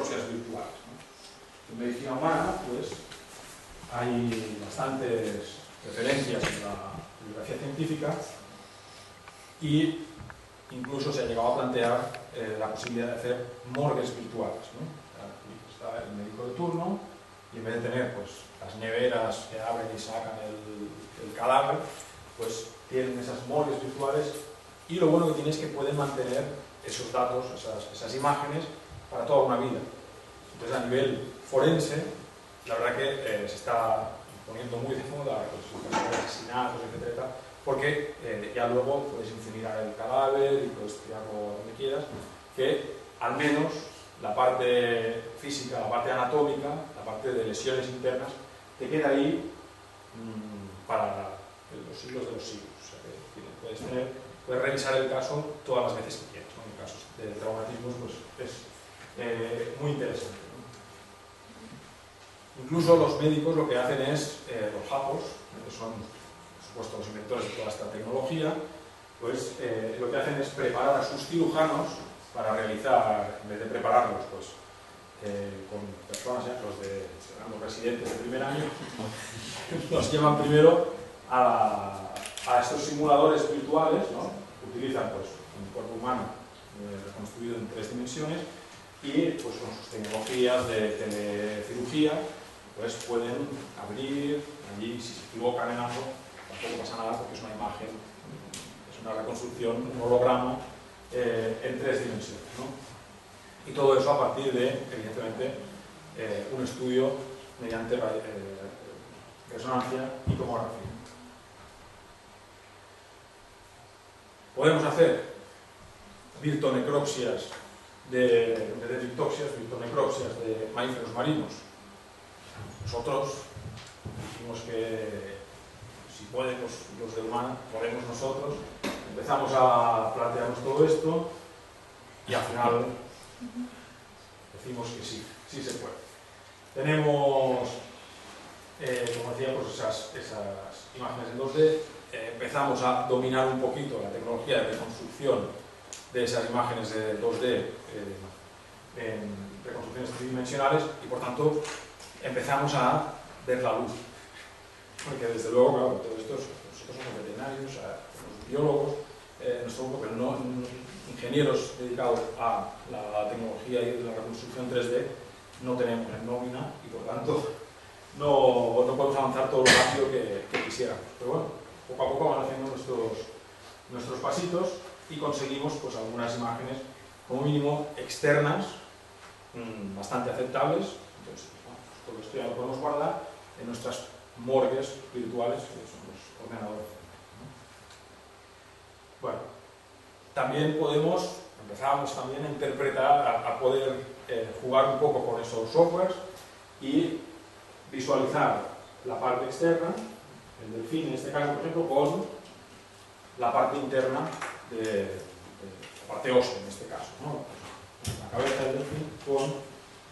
necropsias virtuales, ¿no? En medicina humana, pues, hay bastantes referencias en la bibliografía científica y incluso se ha llegado a plantear la posibilidad de hacer morgues virtuales, ¿no? Está el médico de turno y en vez de tener pues, las neveras que abren y sacan el cadáver, pues tienen esas morgues virtuales y lo bueno que tiene es que pueden mantener esos datos, esas imágenes para toda una vida. Entonces a nivel forense, la verdad que se está poniendo muy de moda pues, asesinatos, etcétera, porque ya luego puedes incinerar el cadáver y puedes tirarlo donde quieras, que al menos la parte física, la parte anatómica, la parte de lesiones internas, te queda ahí para los siglos de los siglos. O sea, que puedes revisar el caso todas las veces que quieras, ¿no? En casos de traumatismos pues, es muy interesante, ¿no? Incluso los médicos lo que hacen es, los japos, que son por supuesto los inventores de toda esta tecnología, pues lo que hacen es preparar a sus cirujanos para realizar, en vez de prepararlos pues, con personas, los residentes de primer año, los llevan primero a estos simuladores virtuales, ¿no? Utilizan pues, un cuerpo humano reconstruido en 3 dimensiones y pues, con sus tecnologías de telecirugía pues, pueden abrir, allí si se equivocan en algo tampoco pasa nada porque es una imagen, es una reconstrucción, un holograma en 3 dimensiones, ¿no? Y todo eso a partir de, evidentemente, un estudio mediante resonancia y tomografía. Podemos hacer virtonecropsias de mamíferos marinos. Nosotros dijimos que si podemos los de humana, podemos nosotros. Empezamos a plantearnos todo esto y al final decimos que sí, sí se puede. Tenemos, como decía, pues esas imágenes en 2D. Empezamos a dominar un poquito la tecnología de reconstrucción de esas imágenes de 2D en reconstrucciones tridimensionales y por tanto empezamos a ver la luz. Porque desde luego, claro, todo esto, nosotros somos veterinarios, somos biólogos, pero no ingenieros dedicados a la tecnología y la reconstrucción 3D, no tenemos en nómina y por tanto no podemos avanzar todo lo rápido que quisiéramos. Pero bueno, poco a poco van haciendo nuestros pasitos y conseguimos pues, algunas imágenes, como mínimo, externas, bastante aceptables. Entonces, bueno, todo esto ya lo podemos guardar en nuestras morgues virtuales, que son los ordenadores. Bueno, también empezamos también a interpretar, a poder jugar un poco con esos softwares y visualizar la parte externa, el delfín en este caso, por ejemplo, con la parte interna la parte ósea en este caso, ¿no? La cabeza del delfín con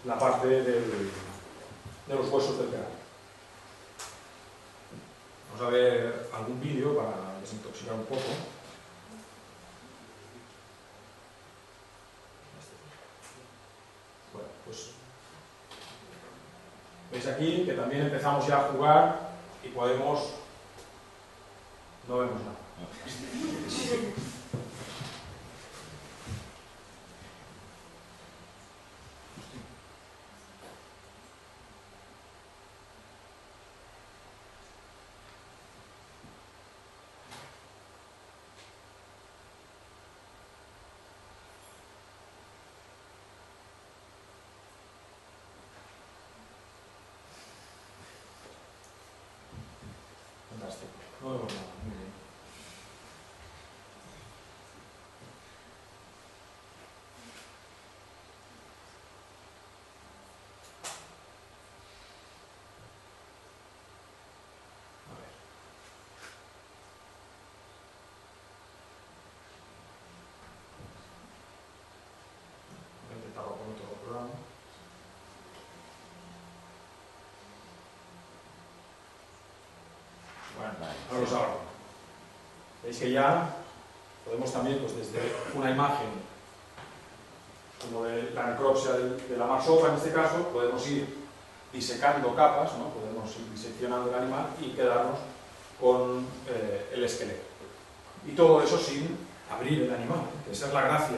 la parte de los huesos del cráneo. Vamos a ver algún vídeo para desintoxicar un poco. Bueno, pues veis aquí que también empezamos ya a jugar y podemos... No vemos nada. Fantástico. No vemos nada. Muy bien. A ver. Voy a intentarlo con otro programa. Bueno, ahora los abro. Veis que ya podemos también, pues desde una imagen como de la necropsia de la marsopa en este caso, podemos ir disecando capas, ¿no? Podemos ir diseccionando el animal y quedarnos con el esqueleto. Y todo eso sin abrir el animal, que esa es la gracia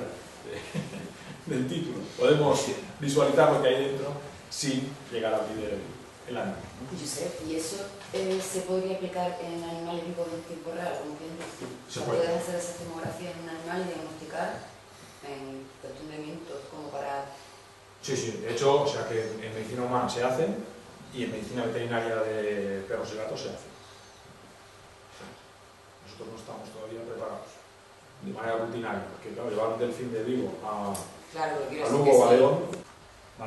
del título. Podemos visualizar lo que hay dentro sin llegar a abrir el animal. Josep, ¿y eso se podría aplicar en animales vivos en tiempo real? Como que Se puede. Poder hacer esa tomografía en un animal y diagnosticar en cuestión de minutos como para... Sí, sí, de hecho, o sea que en medicina humana se hace y en medicina veterinaria de perros y gatos se hace. Nosotros no estamos todavía preparados de manera rutinaria, porque claro, llevar un delfín de Vigo a Lugo o a León,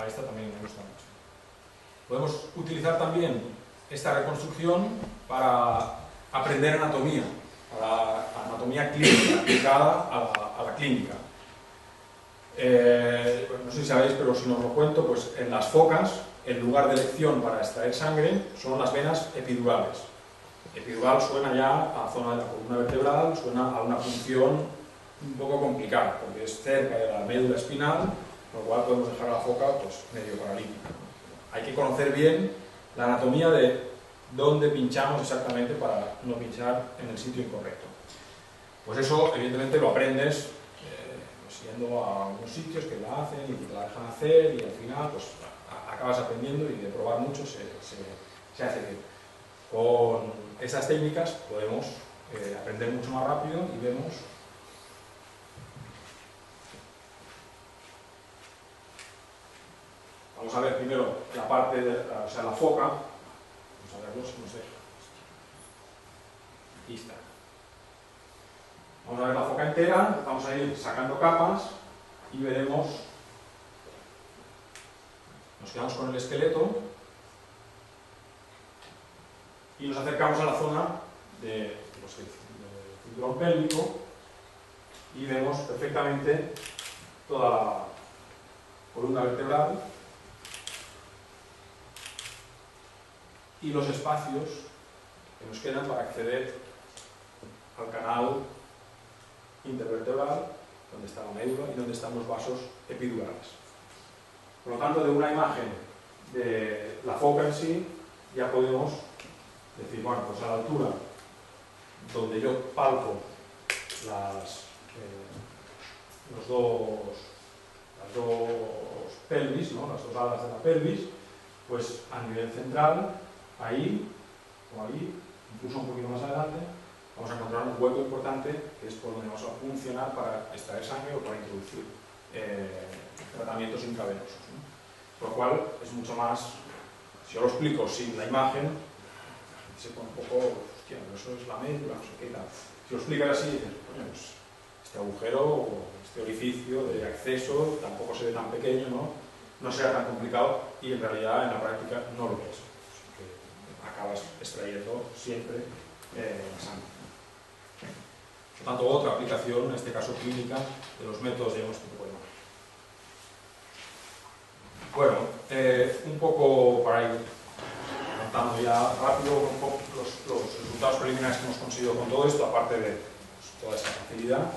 esta también me gusta mucho. Podemos utilizar también esta reconstrucción para aprender anatomía, para anatomía clínica, aplicada a la clínica. No sé si sabéis, pero si no os lo cuento, pues en las focas el lugar de elección para extraer sangre son las venas epidurales. Epidural suena ya a la zona de la columna vertebral, suena a una función un poco complicada, porque es cerca de la médula espinal, con lo cual podemos dejar a la foca pues, medio paralítica. Hay que conocer bien la anatomía de dónde pinchamos exactamente para no pinchar en el sitio incorrecto. Pues eso, evidentemente, lo aprendes yendo a unos sitios que la hacen y te la dejan hacer y al final pues acabas aprendiendo y de probar mucho se hace bien. Con estas técnicas podemos aprender mucho más rápido y vemos vamos a ver primero la parte de o sea, la foca, vamos a verlo, no sé, aquí está. Vamos a ver la foca entera, vamos a ir sacando capas y veremos, nos quedamos con el esqueleto y nos acercamos a la zona del cinturón pélvico y vemos perfectamente toda la columna vertebral y los espacios que nos quedan para acceder al canal intervertebral, donde está la médula y donde están los vasos epidurales. Por lo tanto, de una imagen de la foca en sí, ya podemos decir, bueno, pues a la altura donde yo palpo las dos pelvis, ¿no? Las dos alas de la pelvis, pues a nivel central, ahí o ahí, incluso un poquito más adelante, vamos a encontrar un hueco importante que es por donde vamos a funcionar para extraer sangre o para introducir tratamientos intravenosos, ¿no? Por lo cual es mucho más, si yo lo explico sin la imagen, se pone un poco, hostia, eso es la médula, no sé qué tal. Si lo explicas así, dices, coño, pues este agujero, este orificio de acceso tampoco se ve tan pequeño, no será tan complicado y en realidad en la práctica no lo es. Así que acabas extrayendo siempre la sangre. Por tanto, otra aplicación, en este caso clínica, de los métodos de diagnóstico de imagen. Bueno, un poco para ir contando ya rápido un poco los resultados preliminares que hemos conseguido con todo esto, aparte de pues, toda esta facilidad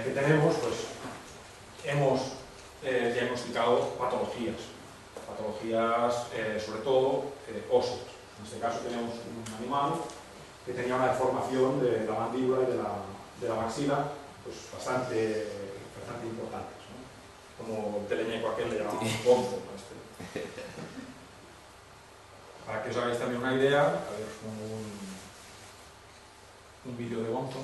que tenemos, pues hemos diagnosticado patologías sobre todo óseas. En este caso tenemos un animal que tenía una deformación de la mandíbula y de la maxila pues bastante importantes, ¿no? Como el teleñeco aquel le llamamos gonzo. Para que os hagáis también una idea, a ver, un vídeo de gonzo.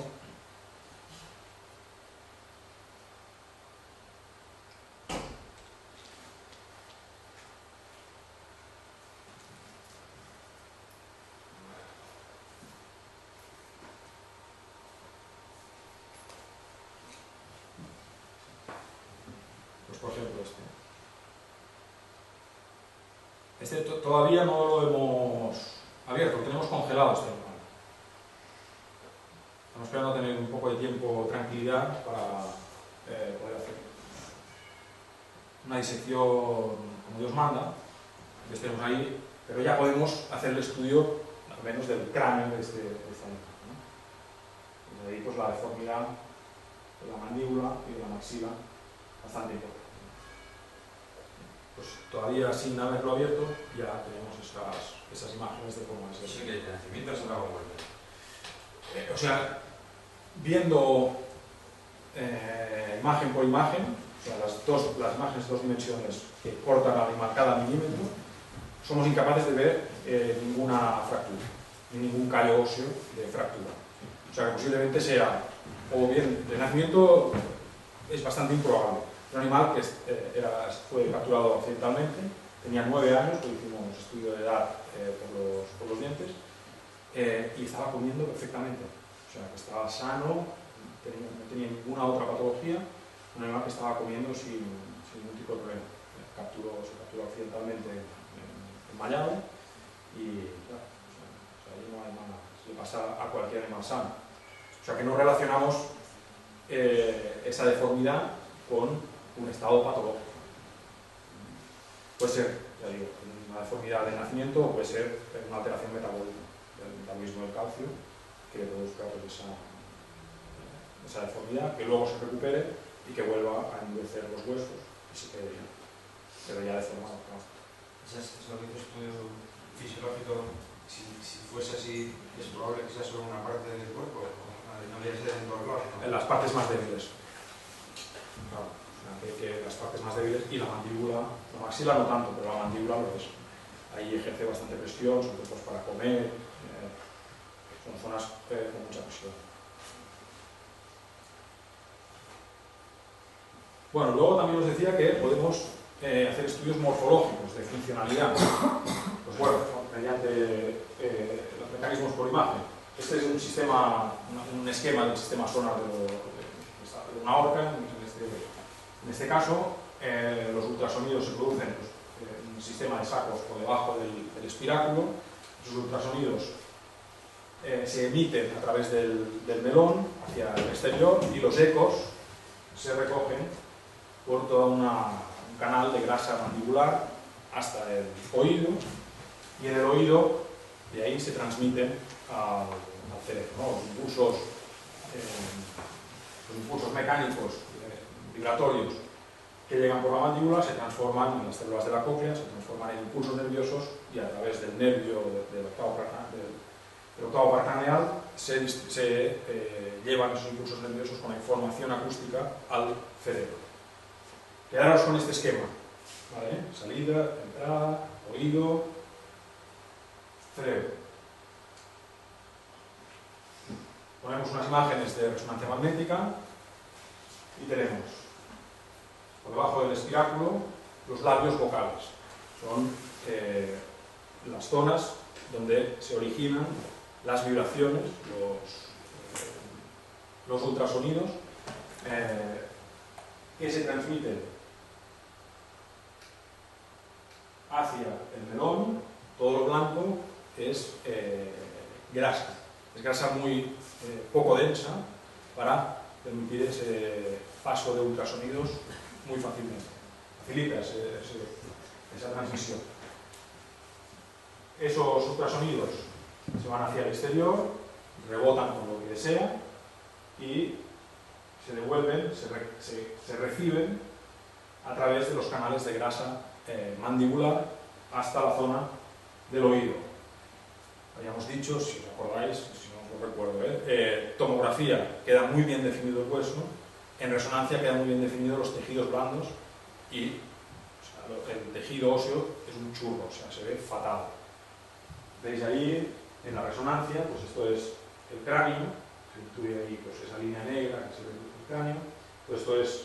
Pues por ejemplo este todavía no lo hemos abierto, lo tenemos congelado este animal. Estamos esperando a tener un poco de tiempo de tranquilidad para poder hacer una disección como Dios manda, que estemos ahí, pero ya podemos hacer el estudio al menos del cráneo de este animal, ¿no? Y de ahí pues la deformidad de la mandíbula y de la maxila bastante importante. pues todavía sin haberlo abierto ya tenemos esas imágenes de cómo es. Sí, que el nacimiento se da vuelta. O sea, viendo imagen por imagen, o sea, las imágenes de 2 dimensiones que cortan al animal cada milímetro, somos incapaces de ver ninguna fractura, ni ningún callo óseo de fractura. O sea, que posiblemente sea, o bien, el nacimiento es bastante improbable. Un animal que fue capturado accidentalmente, tenía 9 años, pues hicimos estudio de edad por los dientes, y estaba comiendo perfectamente. O sea, que estaba sano, no tenía ninguna otra patología, un animal que estaba comiendo sin ningún tipo de problema. Se capturó accidentalmente enmallado y claro, o sea, ahí no hay nada, se le pasa a cualquier animal sano. O sea, que no relacionamos esa deformidad con un estado patológico. Puede ser, ya digo, una deformidad de nacimiento o puede ser una alteración metabólica del metabolismo del calcio que produzca pues, esa deformidad, que luego se recupere y que vuelva a endurecer los huesos y se quede bien, pero ya deformado. ¿No? Es lo que dices tú fisiológico, si fuese así, es probable que sea solo una parte del cuerpo, no debería ser en todos lados. En las partes más débiles. Claro, que las partes más débiles y la mandíbula, la maxila no tanto, pero la mandíbula lo es. Ahí ejerce bastante presión, sobre todo para comer, son zonas con mucha presión. Bueno, luego también os decía que podemos hacer estudios morfológicos de funcionalidad, pues bueno, mediante los mecanismos por imagen. Este es un esquema del sistema sonar de una orca. En este caso, los ultrasonidos se producen en un sistema de sacos por debajo del espiráculo. Esos ultrasonidos se emiten a través del melón hacia el exterior y los ecos se recogen por todo un canal de grasa mandibular hasta el oído, y en el oído de ahí se transmiten al cerebro, ¿no? Los impulsos mecánicos vibratorios que llegan por la mandíbula se transforman en las células de la cóclea, se transforman en impulsos nerviosos y a través del nervio del octavo parcraneal se llevan esos impulsos nerviosos con la información acústica al cerebro. Quedaros con este esquema, ¿vale? Salida, entrada, oído, cerebro. Ponemos unas imágenes de resonancia magnética y tenemos por debajo del espiráculo los labios vocales. Son las zonas donde se originan las vibraciones, los ultrasonidos que se transmiten hacia el melón. Todo lo blanco es grasa. Es grasa muy poco densa para permitir ese paso de ultrasonidos muy fácilmente. Facilita esa transmisión. Esos ultrasonidos se van hacia el exterior, rebotan con lo que desea y se devuelven, se reciben a través de los canales de grasa mandibular hasta la zona del oído. Habíamos dicho, si os acordáis, si no os lo recuerdo, tomografía, queda muy bien definido el hueso, en resonancia quedan muy bien definidos los tejidos blandos y el tejido óseo es un churro, o sea, se ve fatal. Veis ahí, en la resonancia, pues esto es el cráneo, se intuye ahí pues, esa línea negra que se ve en el cráneo, pues esto es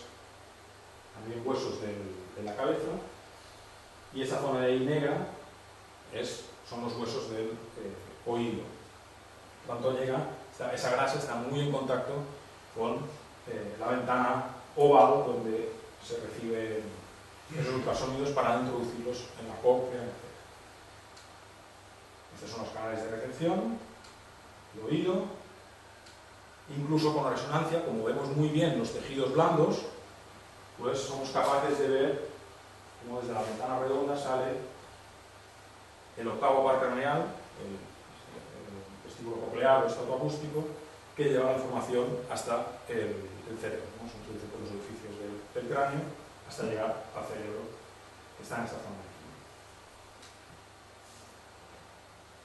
también huesos de la cabeza, y esa zona de ahí negra son los huesos del oído. Por tanto, esa grasa está muy en contacto con la ventana oval donde se reciben esos ultrasonidos para introducirlos en la cóclea. Estos son los canales de recepción, el oído. Incluso con la resonancia, como vemos muy bien los tejidos blandos, pues somos capaces de ver cómo desde la ventana redonda sale el octavo par craneal, el vestíbulo coclear o estatoacústico, que lleva la información hasta el cerebro, ¿no? Se introduce por los orificios del cráneo hasta llegar al cerebro que está en esta zona.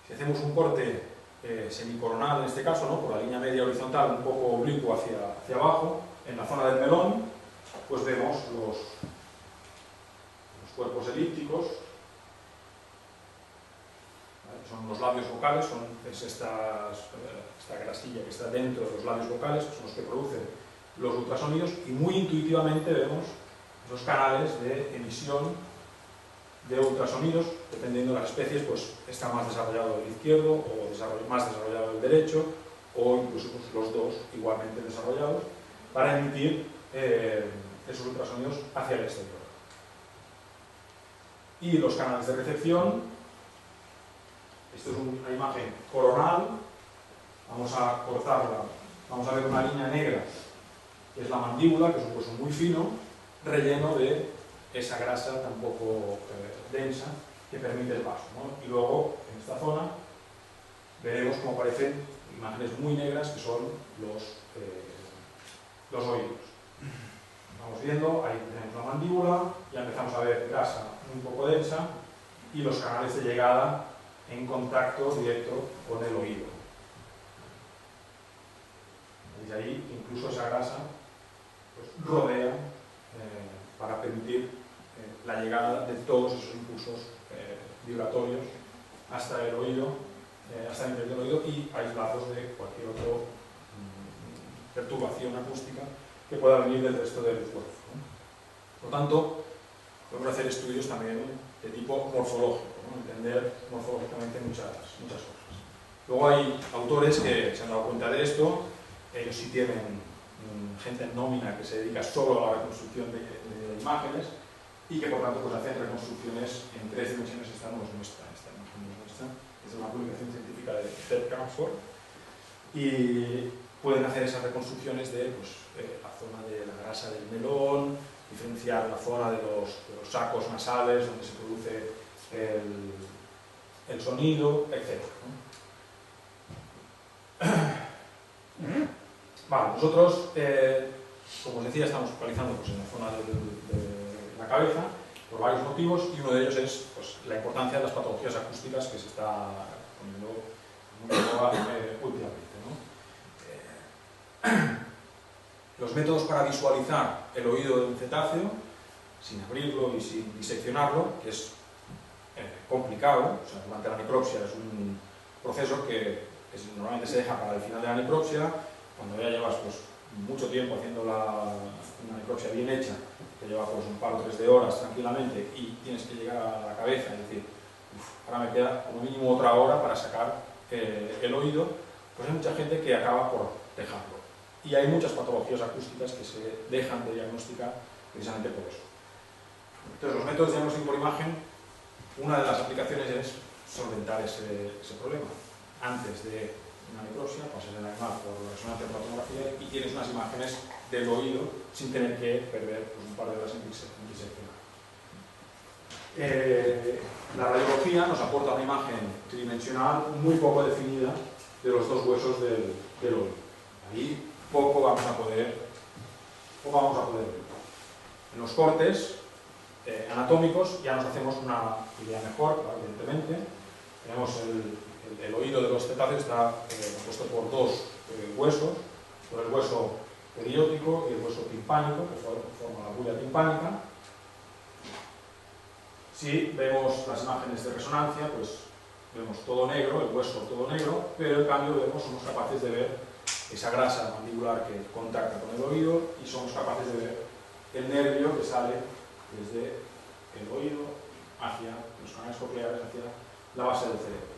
Si hacemos un corte semicoronal, en este caso, ¿no?, por la línea media horizontal, un poco oblicuo hacia abajo, en la zona del melón, pues vemos los cuerpos elípticos, ¿vale?, que son los labios vocales, es esta grasilla que está dentro de los labios vocales, que son los que producen los ultrasonidos, y muy intuitivamente vemos esos canales de emisión de ultrasonidos. Dependiendo de las especies, pues está más desarrollado el izquierdo o más desarrollado el derecho, o incluso pues, los dos igualmente desarrollados, para emitir esos ultrasonidos hacia el exterior. Y los canales de recepción, esto es una imagen coronal, vamos a cortarla, vamos a ver una línea negra, que es la mandíbula, que es un hueso muy fino, relleno de esa grasa tan poco densa que permite el paso, ¿no? Y luego, en esta zona, veremos cómo aparecen imágenes muy negras que son los oídos. Vamos viendo, ahí tenemos la mandíbula, ya empezamos a ver grasa un poco densa y los canales de llegada en contacto directo con el oído. Desde ahí, incluso esa grasa pues, rodea para permitir la llegada de todos esos impulsos vibratorios hasta el oído, hasta el interior del oído, y aislados de cualquier otra perturbación acústica que pueda venir del resto del cuerpo, ¿no? Por lo tanto, podemos hacer estudios también de tipo morfológico, ¿no?, entender morfológicamente muchas cosas. Luego hay autores que se han dado cuenta de esto. Ellos sí tienen gente en nómina que se dedica solo a la reconstrucción de imágenes, y que por tanto pues, hacen reconstrucciones en 3 dimensiones. Esta no es nuestra, esta imagen no es nuestra, es de una publicación científica de Ted Camford, y pueden hacer esas reconstrucciones de pues, la zona de la grasa del melón, diferenciar la zona de los sacos nasales donde se produce el sonido, etc., ¿no? Vale, nosotros, como os decía, estamos focalizando pues, en la zona de la cabeza por varios motivos, y uno de ellos es pues, la importancia de las patologías acústicas que se está poniendo muy en moda últimamente, ¿no? Los métodos para visualizar el oído de un cetáceo, sin abrirlo y sin diseccionarlo, que es complicado, o sea, durante la necropsia es un proceso que normalmente se deja para el final de la necropsia. Cuando ya llevas pues, mucho tiempo haciendo una necropsia bien hecha, que lleva pues, un par o 3 de horas tranquilamente, y tienes que llegar a la cabeza y decir, ahora me queda como mínimo otra hora para sacar el oído, pues hay mucha gente que acaba por dejarlo. Y hay muchas patologías acústicas que se dejan de diagnosticar precisamente por eso. Entonces, los métodos de diagnóstico por imagen, una de las aplicaciones es solventar ese problema. Antes de una necropsia, pasas el animal por la resonancia por la tomografía y tienes unas imágenes del oído sin tener que perder pues, un par de horas en diseccionar. La radiología nos aporta una imagen tridimensional muy poco definida de los dos huesos del oído. Ahí poco vamos a poder ver. En los cortes anatómicos ya nos hacemos una idea mejor, claro, evidentemente. Tenemos el oído de los cetáceos está compuesto por 2 huesos, por el hueso periódico y el hueso timpánico, que forma la bulla timpánica. Si vemos las imágenes de resonancia, pues vemos todo negro, el hueso todo negro, pero en cambio somos capaces de ver esa grasa mandibular que contacta con el oído, y somos capaces de ver el nervio que sale desde el oído hacia los canales cocleares, hacia la base del cerebro.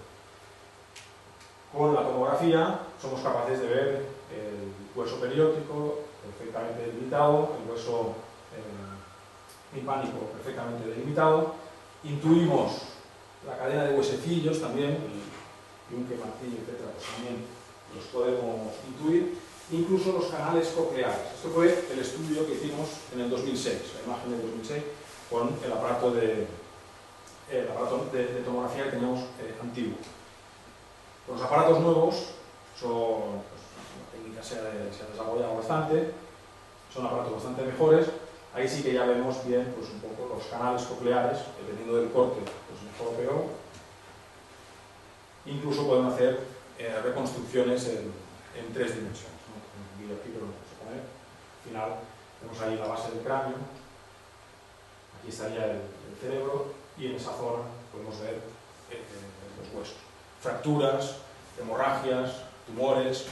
Con la tomografía somos capaces de ver el hueso periódico perfectamente delimitado, el hueso timpánico perfectamente delimitado. Intuimos la cadena de huesecillos también, el yunque, martillo, etc., pues también los podemos intuir, incluso los canales cocleares. Esto fue el estudio que hicimos en el 2006, la imagen del 2006, con el aparato de tomografía que teníamos antiguo. Los aparatos nuevos son, pues, la técnica se ha desarrollado bastante, son aparatos bastante mejores, ahí sí que ya vemos bien pues, un poco los canales cocleares, dependiendo del corte, pues mejor o peor. Incluso podemos hacer reconstrucciones en 3 dimensiones, ¿no? Un vídeo aquí, pero no vamos a poner. Al final, vemos ahí la base del cráneo, aquí estaría el cerebro, y en esa zona podemos ver los huesos. Fracturas, hemorragias, tumores,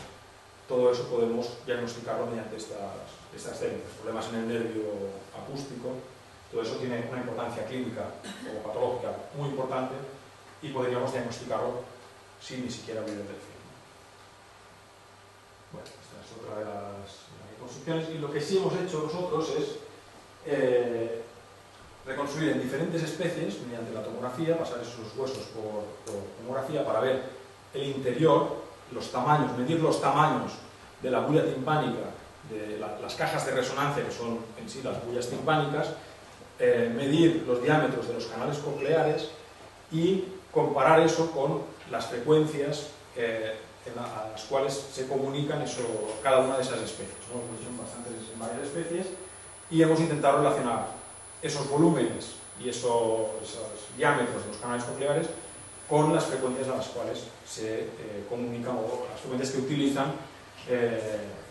todo eso podemos diagnosticarlo mediante estas técnicas. Problemas en el nervio acústico, todo eso tiene una importancia clínica o patológica muy importante y podríamos diagnosticarlo sin ni siquiera huir del film. Bueno, esta es otra de las reconstrucciones, y lo que sí hemos hecho nosotros es reconstruir en diferentes especies mediante la tomografía, pasar esos huesos por tomografía para ver el interior, los tamaños, medir los tamaños de la bulla timpánica, de las cajas de resonancia que son en sí las bullas timpánicas, medir los diámetros de los canales cocleares y comparar eso con las frecuencias a las cuales se comunican cada una de esas especies, ¿no? Son bastantes en varias especies, y hemos intentado relacionar esos volúmenes y esos diámetros de los canales cocleares con las frecuencias a las cuales se comunican, o las frecuencias que utilizan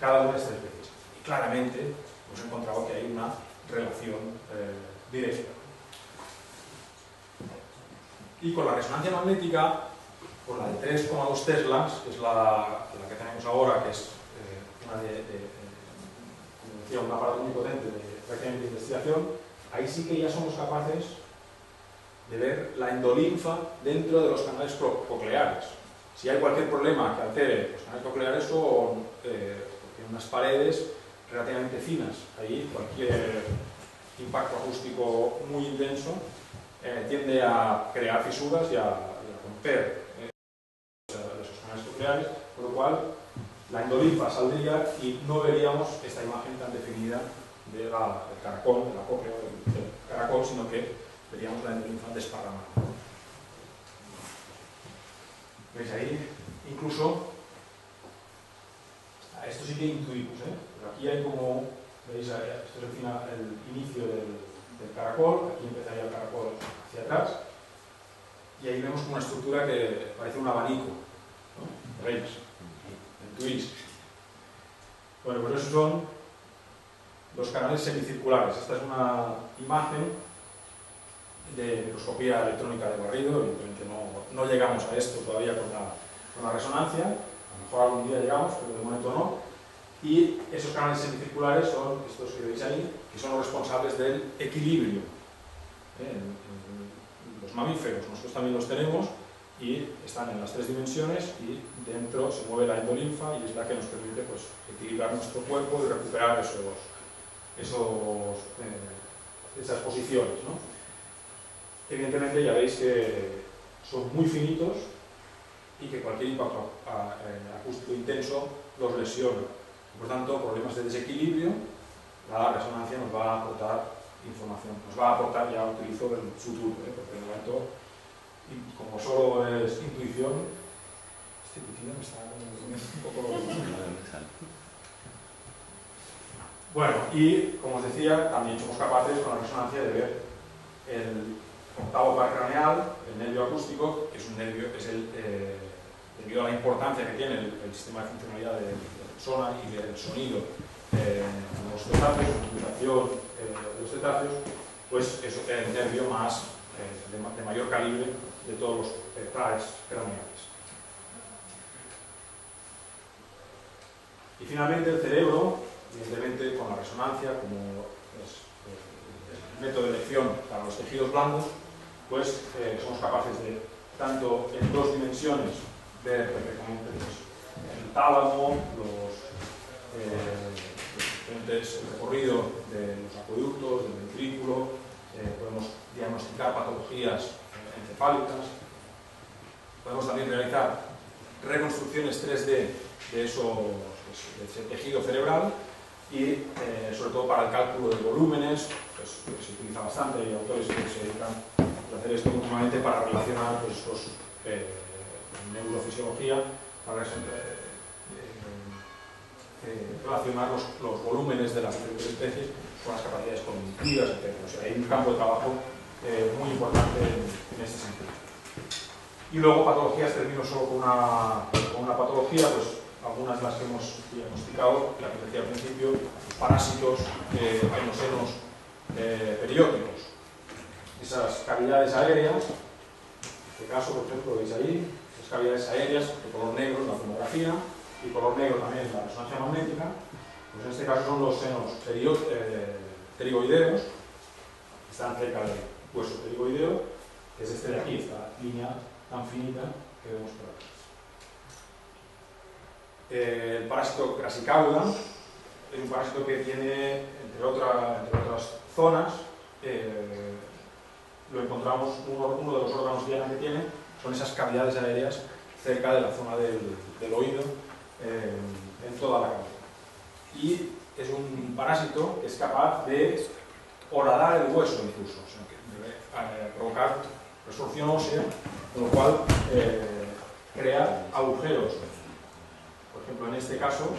cada una de estas especies. Y claramente hemos encontrado que hay una relación directa. Y con la resonancia magnética, con la de 3,2 teslas, que es la que tenemos ahora, que es una como decía, un aparato muy potente de investigación, ahí sí que ya somos capaces de ver la endolinfa dentro de los canales cocleares. Si hay cualquier problema que altere los canales cocleares, son unas paredes relativamente finas. Ahí cualquier impacto acústico muy intenso tiende a crear fisuras y a romper esos canales cocleares, por lo cual la endolinfa saldría y no veríamos esta imagen tan definida del caracol, de la cóclea del caracol, sino que veríamos la endolinfa desparramada. ¿Veis ahí? Incluso, esto sí que intuimos, pero aquí hay como, veis, esto es el inicio del caracol, aquí empezaría el caracol hacia atrás, y ahí vemos una estructura que parece un abanico, ¿no? ¿Veis? Intuís. Bueno, pues esos son los canales semicirculares. Esta es una imagen de microscopía electrónica de barrido. Evidentemente no llegamos a esto todavía con la resonancia, a lo mejor algún día llegamos, pero de momento no. Y esos canales semicirculares son estos que veis ahí, que son los responsables del equilibrio. En los mamíferos nosotros también los tenemos y están en las 3 dimensiones, y dentro se mueve la endolinfa y es la que nos permite pues, equilibrar nuestro cuerpo y recuperar esas posiciones, ¿no? Evidentemente ya veis que son muy finitos y que cualquier impacto acústico intenso los lesiona. Por tanto, problemas de desequilibrio, la resonancia nos va a aportar información, nos va a aportar, ya utilizo el futuro, porque de momento, como solo es intuición, este intuición me está un poco... Bueno, y como os decía, también somos capaces con la resonancia de ver el octavo par craneal, el nervio acústico, que es un nervio, debido a la importancia que tiene el sistema de funcionalidad del sonar y del sonido en los cetáceos, la utilización de los cetáceos, pues es el nervio más de mayor calibre de todos los pares craneales. Y finalmente el cerebro, evidentemente con la resonancia, como es el método de elección para los tejidos blandos, pues somos capaces de, tanto en 2 dimensiones, ver perfectamente el tálamo, el recorrido de los acueductos, del ventrículo, podemos diagnosticar patologías encefálicas, podemos también realizar reconstrucciones 3D de ese tejido cerebral y sobre todo para el cálculo de volúmenes, pues, se utiliza bastante, hay autores que se dedican a hacer esto últimamente para relacionar pues, neurofisiología, para relacionar los volúmenes de las diferentes especies las capacidades cognitivas, etc. O sea, hay un campo de trabajo muy importante en este sentido. Y luego patologías, termino solo con una patología, pues algunas de las que hemos diagnosticado, la que decía al principio, parásitos en los senos periódicos. Esas cavidades aéreas, en este caso, por ejemplo, veis ahí, esas cavidades aéreas de color negro en la tomografía y color negro también en la resonancia magnética, pues en este caso son los senos pterigoideos, que están cerca del hueso pterigoideo, que es este de aquí, esta línea tan finita que vemos por aquí. El parásito Crassicauda es un parásito que tiene, entre otras zonas, lo encontramos, uno de los órganos diana que tiene son esas cavidades aéreas cerca de la zona del oído, en toda la cabeza. Y es un parásito que es capaz de horadar el hueso incluso, o sea, que provocar resorción ósea, con lo cual crea agujeros. Por ejemplo, en este caso,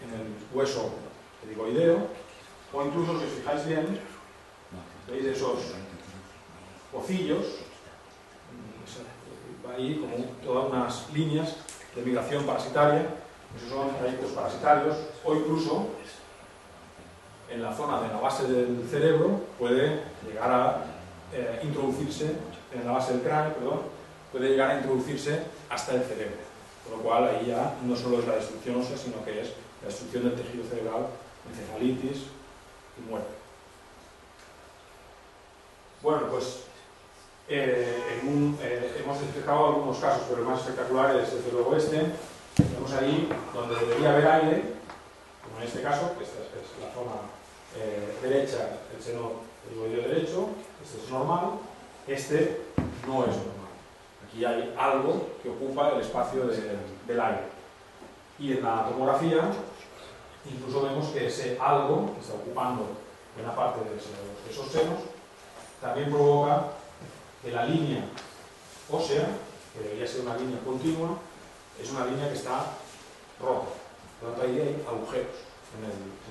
en el hueso pterigoideo, o incluso, si os fijáis bien, veis esos pocillos, ahí como todas unas líneas de migración parasitaria, esos son trayectos parasitarios, o incluso en la zona de la base del cerebro puede llegar a introducirse, en la base del cráneo, perdón, puede llegar a introducirse hasta el cerebro. Con lo cual ahí ya no solo es la destrucción ósea, sino que es la destrucción del tejido cerebral, encefalitis y muerte. Bueno, pues hemos explicado algunos casos, pero el más espectacular es desde luego este. Vemos ahí donde debería haber aire, como en este caso, que esta es la zona derecha del seno pterigoideo derecho, este es normal, este no es normal. Aquí hay algo que ocupa el espacio del aire. Y en la tomografía, incluso vemos que ese algo que está ocupando buena parte de esos senos, también provoca que la línea ósea, que debería ser una línea continua, es una línea que está rota. Por lo tanto, ahí hay agujeros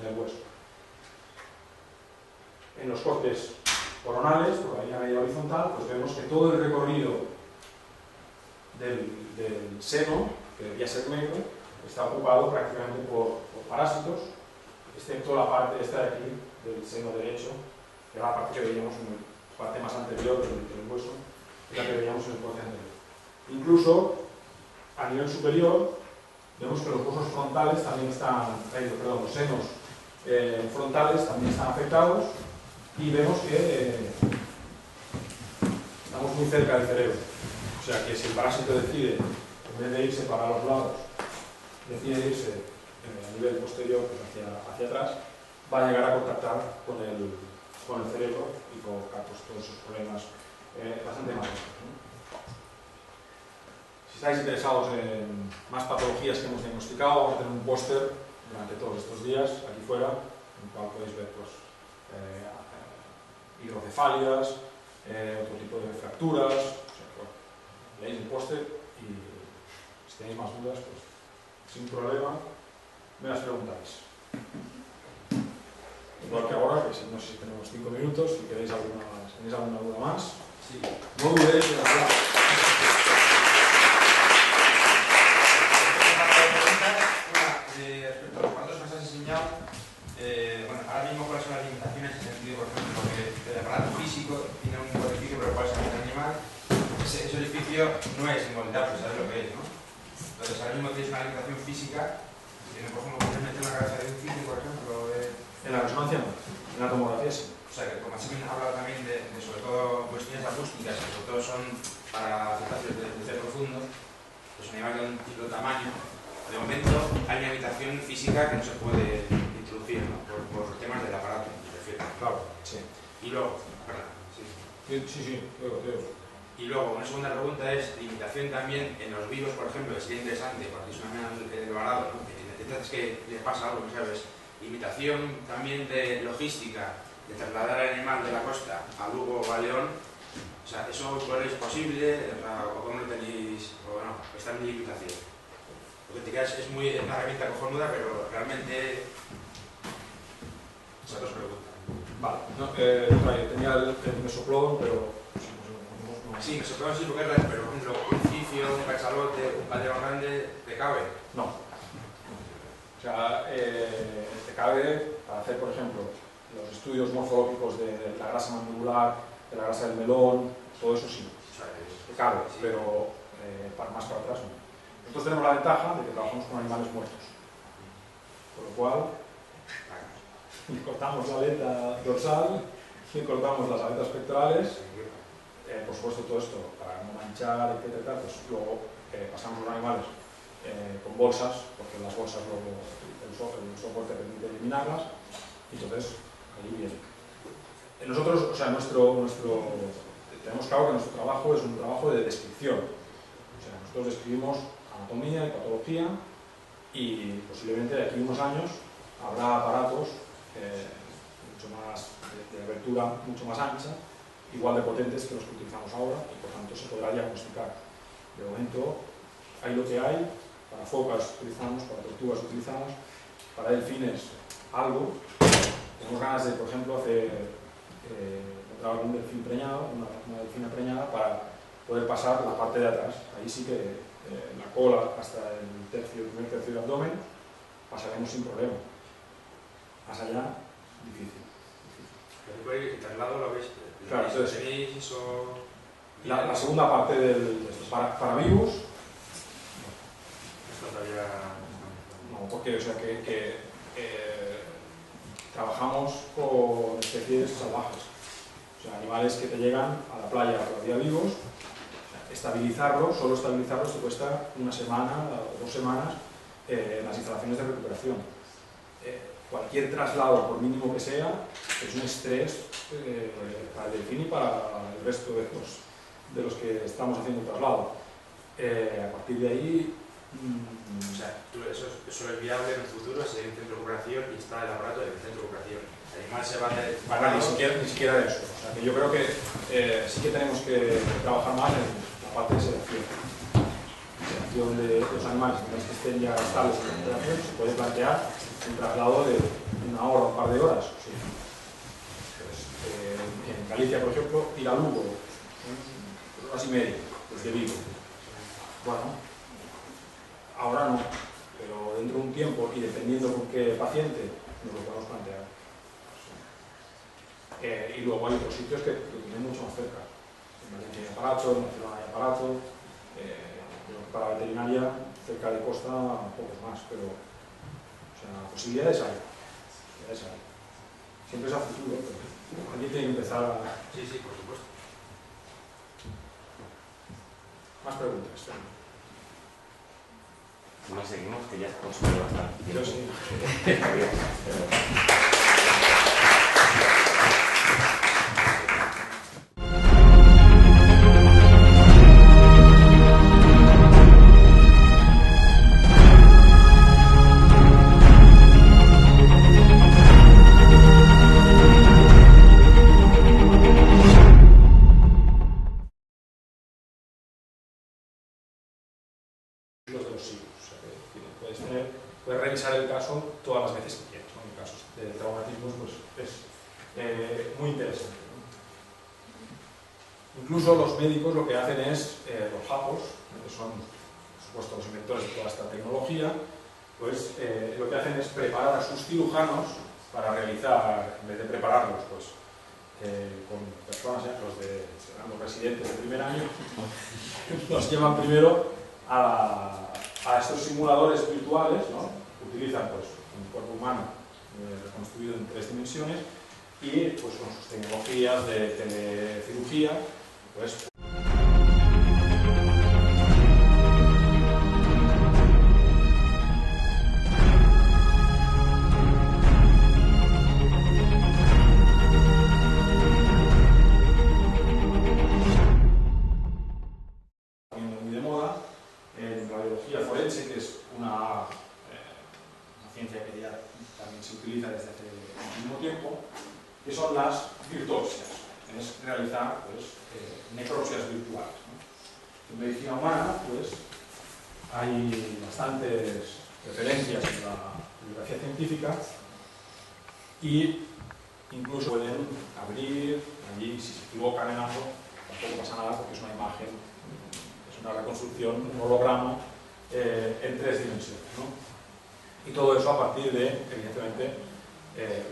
en el hueso. En los cortes coronales, por la línea media horizontal, pues vemos que todo el recorrido del seno, que debería ser negro, está ocupado prácticamente por parásitos, excepto la parte esta de aquí, del seno derecho, que es la parte que veíamos en la parte más anterior del hueso, es la que veíamos en el corte anterior. Incluso, a nivel superior, vemos que los huesos frontales también están, los senos frontales también están afectados, y vemos que estamos muy cerca del cerebro. O sea que si el parásito decide, en vez de irse para los lados, decide irse a nivel posterior, pues hacia atrás, va a llegar a contactar con el cerebro y provocar pues, todos esos problemas bastante más graves, ¿no? Si estáis interesados en más patologías que hemos diagnosticado, vamos a tener un póster durante todos estos días aquí fuera, en el cual podéis ver pues, hidrocefalias, otro tipo de fracturas. O sea, bueno, leéis el póster y si tenéis más dudas, pues sin problema me las preguntáis. Igual que ahora, que no sé si tenemos 5 minutos, si tenéis alguna duda más. Sí. No dudéis en hablar. Respecto a los parámetros que nos has enseñado, bueno, ahora mismo cuáles son las limitaciones en el sentido, por ejemplo, que el aparato físico tiene un orificio, pero cuál es el animal, ese orificio no es inmoldable, sabes lo que es, ¿no? Entonces ahora mismo tienes una limitación física, tiene, por ejemplo, puedes meter una cabeza de un cisne, por ejemplo, En la resonancia no, en la tomografía sí. O sea, que como así me has hablado también de sobre todo cuestiones acústicas, que sobre todo son para cetáceos de ser profundo, pues un animal de un cierto tamaño, de momento hay una limitación física que no se puede introducir, ¿no? Por temas del aparato, me refiero. Claro, sí. Y luego, perdón, sí. Sí, luego. Y luego, una segunda pregunta es limitación también en los vivos, por ejemplo, que sería interesante, porque es un animal varado, ¿no? Que necesitas que le pasa algo, ¿sabes? Limitación también de logística, de trasladar al animal de la costa a Lugo o a León. O sea, ¿eso es posible? ¿O cómo lo tenéis? O no, está en limitación. Porque te quedas, es una herramienta cojonuda, pero realmente... Esas dos preguntas. Vale, no, tenía el mesoplodon, pero... Sí, mesoplodon sí, porque es la, pero por ejemplo, un cifio, un cachalote, un padrón grande, ¿te cabe? No. O sea, te cabe para hacer, por ejemplo, los estudios morfológicos de la grasa mandibular, de la grasa del melón, todo eso sí, te cabe, pero más para atrás no. Nosotros tenemos la ventaja de que trabajamos con animales muertos, con lo cual le cortamos la aleta dorsal, le cortamos las aletas pectorales, por supuesto todo esto para no manchar, etcétera, pues luego pasamos los animales con bolsas, porque las bolsas luego el software te permite eliminarlas, y entonces ahí viene. Nosotros, o sea, tenemos claro que nuestro trabajo es un trabajo de descripción. O sea, nosotros describimos anatomía y patología, y posiblemente de aquí a unos años habrá aparatos mucho más de abertura mucho más ancha, igual de potentes que los que utilizamos ahora, y por tanto se podrá diagnosticar. De momento hay lo que hay, para focas utilizamos, para tortugas utilizamos, para delfines algo. Tenemos ganas de, por ejemplo, encontrar algún delfín preñado, una delfina preñada, para poder pasar la parte de atrás. Ahí sí que la cola hasta el primer tercio del abdomen pasaremos sin problema. Más allá, difícil. ¿El traslado lo veis? Claro, entonces, ¿Tenéis eso? La segunda parte para virus, Esto todavía no, porque o sea, trabajamos con especies salvajes, o sea, animales que te llegan a la playa todavía vivos. Estabilizarlos, solo estabilizarlos te cuesta una semana o 2 semanas en las instalaciones de recuperación. Cualquier traslado, por mínimo que sea, es un estrés para el delfín y para el resto de los que estamos haciendo el traslado. A partir de ahí... O sea, eso es viable en el futuro, si hay un centro de recuperación y está el aparato del centro de recuperación. El animal se va a... Ni siquiera eso. O sea, que yo creo que sí que tenemos que trabajar más en la parte de selección. Selección de los animales que estén ya estables en la recuperación, se puede plantear un traslado de 1 hora o un par de horas. Sí. Pues, en Galicia, por ejemplo, ir a Lugo, 2 horas y media, desde Vigo. Bueno, ahora no, pero dentro de un tiempo y dependiendo con qué paciente, nos lo podemos plantear. Y luego hay otros sitios que lo tienen mucho más cerca. En Valencia hay aparato, en Barcelona hay aparato, para veterinaria, cerca de costa, pocos más, pero o sea, posibilidades hay. Siempre es a futuro, pero alguien tiene que empezar a... Sí, por supuesto. Más preguntas. No seguimos, que ya hemos consumido bastante. Yo sí. Puedes revisar el caso todas las veces que quieras, ¿no? En casos de traumatismos pues es muy interesante, ¿no? Incluso los médicos lo que hacen es, los japos, que son por supuesto los inventores de toda esta tecnología, pues lo que hacen es preparar a sus cirujanos para realizar, en vez de prepararlos pues, con personas, serán los residentes de primer año, los llevan primero a estos simuladores virtuales, ¿no? Que utilizan pues, un cuerpo humano reconstruido en 3 dimensiones y pues, con sus tecnologías de telecirugía, pues, muy de moda en radiología forense, que es una ciencia que ya también se utiliza desde hace muchísimo tiempo, que son las virtuopsias. Es realizar pues, necropsias virtuales, ¿no? En medicina humana pues, hay bastantes referencias en la bibliografía científica y incluso pueden abrir, allí si se equivocan en algo, tampoco pasa nada porque es una imagen, es una reconstrucción, un holograma en 3 dimensiones, ¿no? Y todo eso a partir de, evidentemente,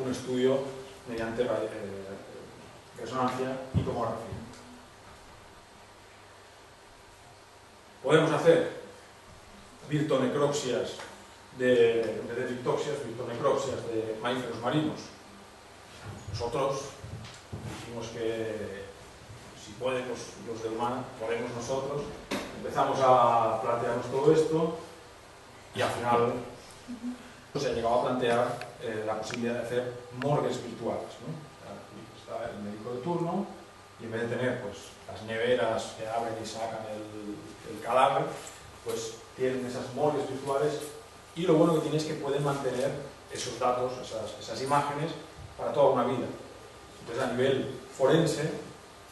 un estudio mediante resonancia y tomografía. Podemos hacer virtonecropsias de virtonecropsias de mamíferos marinos. Nosotros dijimos que si pueden los de humana, podemos nosotros. Empezamos a plantearnos todo esto y al final se ha llegado a plantear la posibilidad de hacer morgues virtuales, ¿no? Aquí está el médico de turno y en vez de tener pues, las neveras que abren y sacan el cadáver, pues tienen esas morgues virtuales y lo bueno que tiene es que pueden mantener esos datos, esas imágenes para toda una vida. Entonces a nivel forense,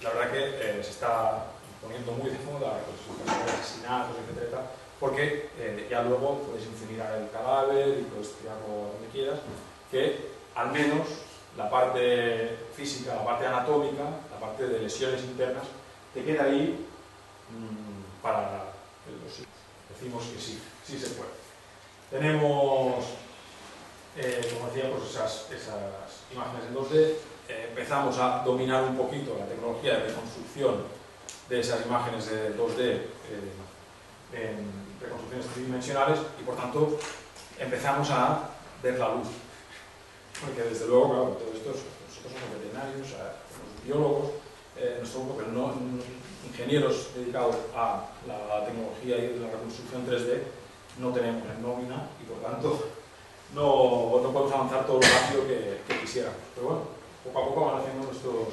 la verdad que se está poniendo muy de moda pues, casos de asesinatos, etc., porque ya luego puedes incinerar el cadáver y puedes tirarlo donde quieras, que al menos la parte física, la parte anatómica, la parte de lesiones internas, te queda ahí para los... Decimos que sí, sí se puede. Tenemos, como decía, pues esas imágenes en 2D. Empezamos a dominar un poquito la tecnología de reconstrucción de esas imágenes de 2D en reconstrucciones tridimensionales y por tanto empezamos a ver la luz, porque desde luego, claro, todo esto nosotros somos veterinarios, somos biólogos, nuestro grupo, pero no ingenieros dedicados a la tecnología y la reconstrucción 3D no tenemos en nómina y por tanto no podemos avanzar todo lo rápido que quisiéramos, pero bueno, poco a poco van haciendo nuestros